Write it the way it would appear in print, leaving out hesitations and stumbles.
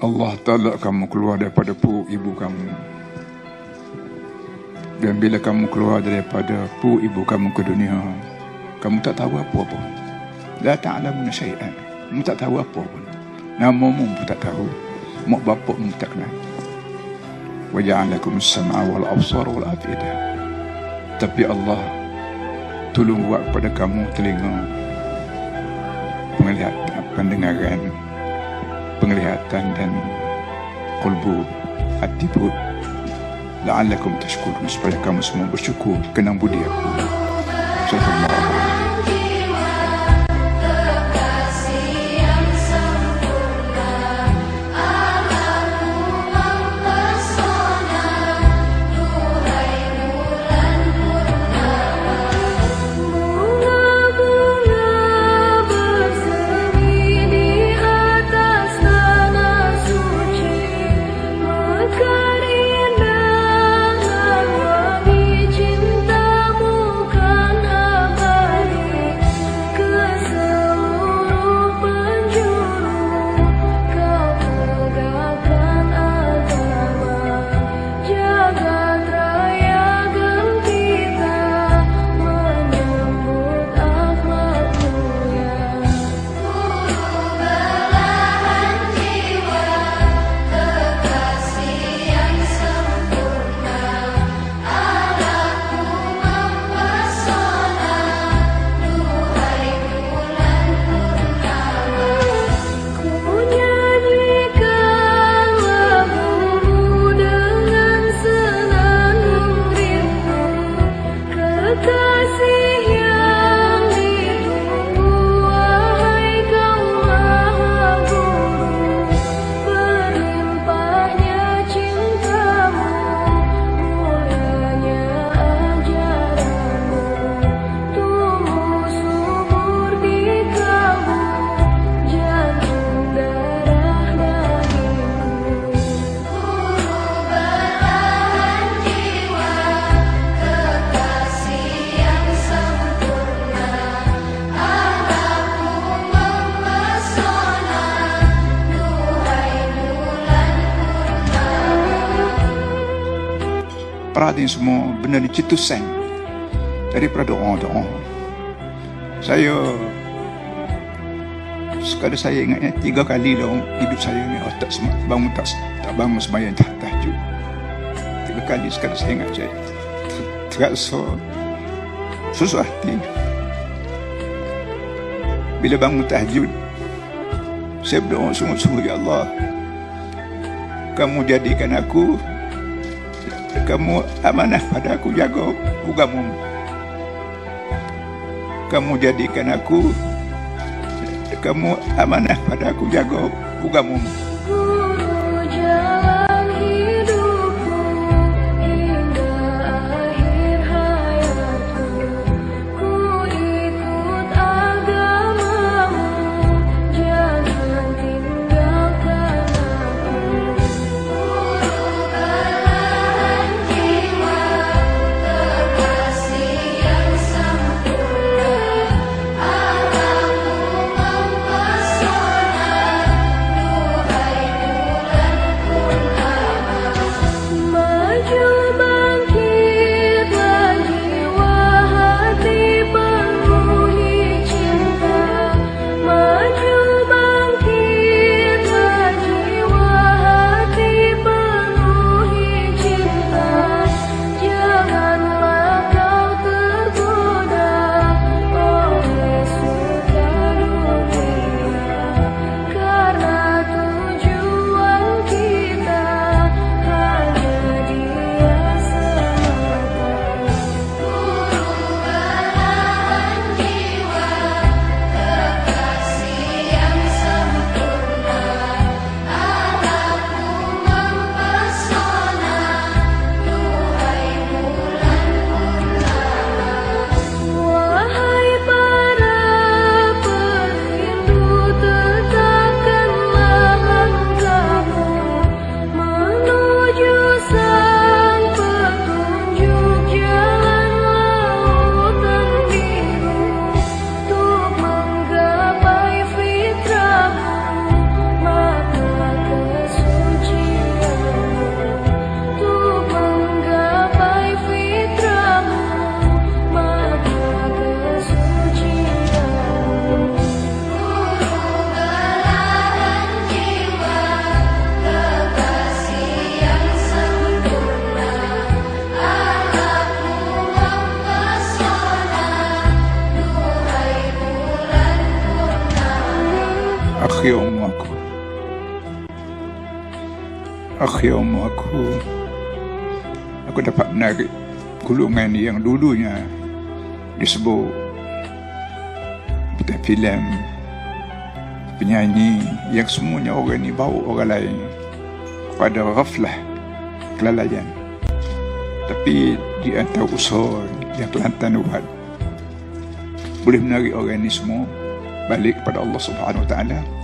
Allah Ta'ala kamu keluar daripada perut ibu kamu. Dan bila kamu keluar daripada perut ibu kamu ke dunia, kamu tak tahu apa-apa. La ta'lamuna syai'an. Kamu tak tahu apa pun. Namamu pun tak tahu. Mak bapak pun tak kenal. Wa ja'alakum as-sam'a wal absar wal afidah. Tapi Allah tolong buat kepada kamu telinga, penglihatan, pendengaran, penglihatan dan qalbu, hati pun. La'allakum tashkurun, supaya kamu semua bersyukur kenang budi aku. Sallallahu perhatian semua benda ni cetusan daripada doa-doa. Saya sekadar saya ingatnya 3 kali dalam hidup saya ni tak bangun sembahyang tahajud. 3 kali sekadar saya ingat, saya terasa susah hati. Bila bangun tahajud, saya berdoa sungguh-sungguh, ya Allah, kamu jadikan aku, kamu amanah pada aku, jaga agamamu. Kamu jadikan aku, kamu amanah pada aku, jaga agamamu. Akhir umur aku. Akhir umur aku dapat menarik golongan yang dulunya disebut filem, penyanyi, yang semuanya orang ni bawa orang lain pada ghaflah, kelalaian. Tapi di antara usaha yang Kelantan buat, boleh menarik orang ni semua balik kepada Allah Subhanahu Wa Taala.